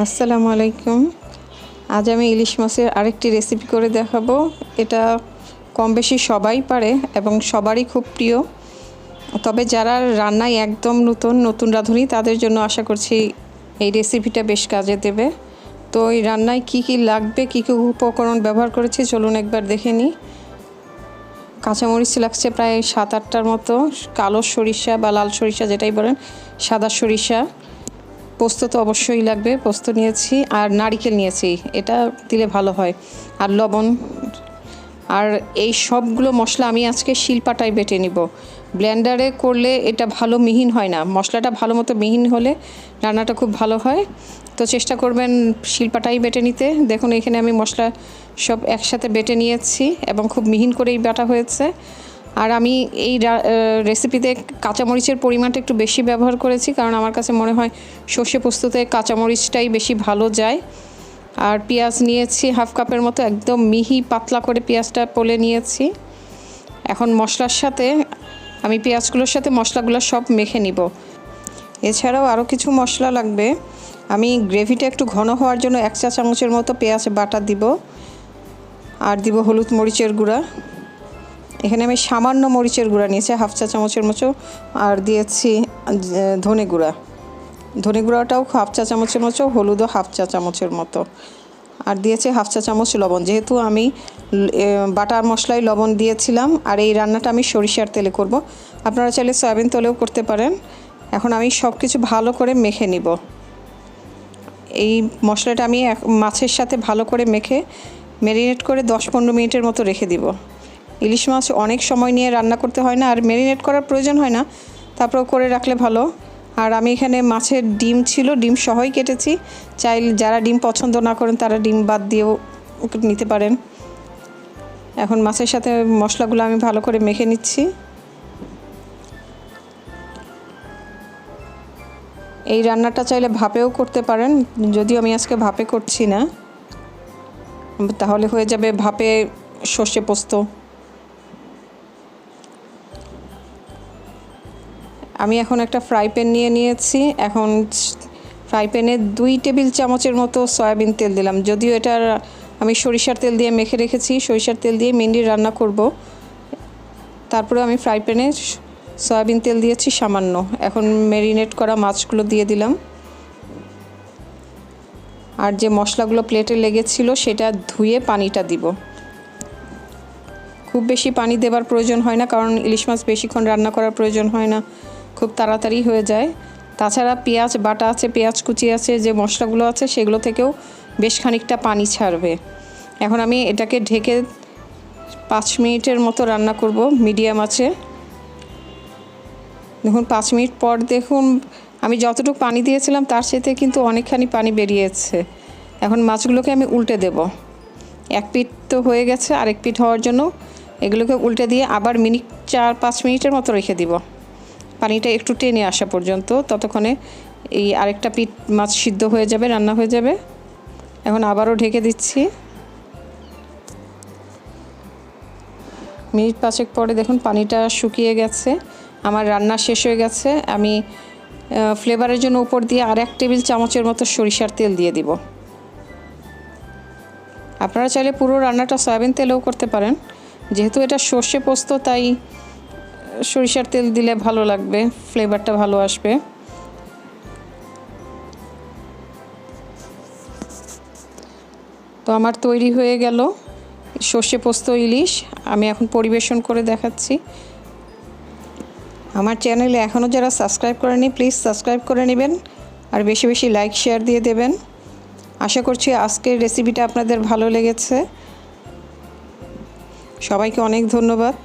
আসসালামু আলাইকুম। আজ আমি ইলিশ মাছের আরেকটি রেসিপি করে দেখাবো। এটা কম বেশি সবাই পারে এবং সবারই খুব প্রিয়। তবে যারা রান্নায় একদম নতুন রাঁধুনি তাদের জন্য আশা করছি এই রেসিপিটা বেশ কাজে দেবে। তো এই রান্নায় কি কি লাগবে, কি কি উপকরণ ব্যবহার করেছি চলুন একবার দেখে নিই। কাঁচামরিচ লাগছে প্রায় 7-8টার মতো, কালো সরিষা বা লাল সরিষা যেটাই বলেন, সাদা সরিষা, পোস্ত তো অবশ্যই লাগবে, পোস্ত নিয়েছি, আর নারকেল নিয়েছি, এটা দিলে ভালো হয়, আর লবণ। আর এই সবগুলো মশলা আমি আজকে শিলপাটায় বেটে নিব। ব্লেন্ডারে করলে এটা ভালো মিহিন হয় না, মশলাটা ভালো মতো মিহিন হলে রান্নাটা খুব ভালো হয়। তো চেষ্টা করবেন শিলপাটাই বেটে নিতে। দেখুন এখানে আমি মশলা সব একসাথে বেটে নিয়েছি এবং খুব মিহিন করেই বাটা হয়েছে। আর আমি এই রেসিপিতে কাঁচামরিচের পরিমাণটা একটু বেশি ব্যবহার করেছি, কারণ আমার কাছে মনে হয় সর্ষে পোস্ততে কাঁচামরিচটাই বেশি ভালো যায়। আর পেঁয়াজ নিয়েছি হাফ কাপের মতো, একদম মিহি পাতলা করে পেঁয়াজটা পলে নিয়েছি। এখন মশলার সাথে আমি পেঁয়াজগুলোর সাথে মশলাগুলো সব মেখে নিব। এছাড়াও আরও কিছু মশলা লাগবে। আমি গ্রেভিটা একটু ঘন হওয়ার জন্য 1 চা চামচের মতো পেঁয়াজ বাটা দিব, আর দিব হলুদ মরিচের গুঁড়া। এখানে আমি সামান্য মরিচের গুঁড়া নিয়েছি হাফ চা চামচের মতো, আর দিয়েছি ধনে গুঁড়াটাও হাফ চা চামচের মতো, হলুদও হাফ চা চামচের মতো, আর দিয়েছি হাফ চা চামচ লবণ। যেহেতু আমি বাটার মশলায় লবণ দিয়েছিলাম, আর এই রান্নাটা আমি সরিষার তেলে করব, আপনারা চাইলে সয়াবিন তেলেও করতে পারেন। এখন আমি সব কিছু ভালো করে মেখে নিব। এই মশলাটা আমি মাছের সাথে ভালো করে মেখে ম্যারিনেট করে 10-15 মিনিটের মতো রেখে দিব। ইলিশ মাছ অনেক সময় নিয়ে রান্না করতে হয় না, আর ম্যারিনেট করার প্রয়োজন হয় না, তারপরেও করে রাখলে ভালো। আর আমি এখানে মাছের ডিম ছিল, ডিম সহই কেটেছি। যারা ডিম পছন্দ না করেন তারা ডিম বাদ দিয়েও নিতে পারেন। এখন মাছের সাথে মশলাগুলো আমি ভালো করে মেখে নিচ্ছি। এই রান্নাটা চাইলে ভাপেও করতে পারেন, যদিও আমি আজকে ভাপে করছি না, তাহলে হয়ে যাবে ভাপে সর্ষে পোস্ত। আমি এখন একটা ফ্রাই প্যান নিয়ে নিয়েছি। এখন ফ্রাই প্যানে 2 টেবিল চামচের মতো সয়াবিন তেল দিলাম। যদিও এটার আমি সরিষার তেল দিয়ে মেখে রেখেছি, সরিষার তেল দিয়ে মেনলি রান্না করব। তারপরে আমি ফ্রাই প্যানে সয়াবিন তেল দিয়েছি সামান্য। এখন ম্যারিনেট করা মাছগুলো দিয়ে দিলাম, আর যে মশলাগুলো প্লেটে লেগেছিল সেটা ধুয়ে পানিটা দিব। খুব বেশি পানি দেবার প্রয়োজন হয় না, কারণ ইলিশ মাছ বেশিক্ষণ রান্না করার প্রয়োজন হয় না, খুব তাড়াতাড়ি হয়ে যায়। তাছাড়া পেঁয়াজ বাটা আছে, পেঁয়াজ কুচি আছে, যে মশলাগুলো আছে সেগুলো থেকেও বেশ খানিকটা পানি ছাড়বে। এখন আমি এটাকে ঢেকে 5 মিনিটের মতো রান্না করব মিডিয়াম আঁচে। দেখুন 5 মিনিট পর দেখুন আমি যতটুকু পানি দিয়েছিলাম তার সাথে কিন্তু অনেকখানি পানি বেরিয়েছে। এখন মাছগুলোকে আমি উল্টে দেব। এক পিঠ তো হয়ে গেছে, আরেক পিঠ হওয়ার জন্য এগুলোকে উল্টে দিয়ে আবার 4-5 মিনিটের মতো রেখে দিব, পানিটা একটু টেনে আসা পর্যন্ত। ততক্ষণে এই আরেকটা পিঠ মাছ সিদ্ধ হয়ে যাবে, রান্না হয়ে যাবে। এখন আবারও ঢেকে দিচ্ছি। মিনিট 5 পরে দেখুন পানিটা শুকিয়ে গেছে, আমার রান্না শেষ হয়ে গেছে। আমি ফ্লেভারের জন্য উপর দিয়ে আর 1 টেবিল চামচের মতো সরিষার তেল দিয়ে দিব। আপনারা চাইলে পুরো রান্নাটা সয়াবিন তেলেও করতে পারেন, যেহেতু এটা সর্ষে পোস্ত তাই সরিষার তেল দিলে ভালো লাগবে, ফ্লেভারটা ভালো আসবে। তো আমার তৈরি হয়ে গেল সর্ষে পোস্ত ইলিশ। আমি এখন পরিবেশন করে দেখাচ্ছি। আমার চ্যানেলে এখনও যারা সাবস্ক্রাইব করেনি প্লিজ সাবস্ক্রাইব করে নেবেন, আর বেশি বেশি লাইক শেয়ার দিয়ে দেবেন। আশা করছি আজকের রেসিপিটা আপনাদের ভালো লেগেছে। সবাইকে অনেক ধন্যবাদ।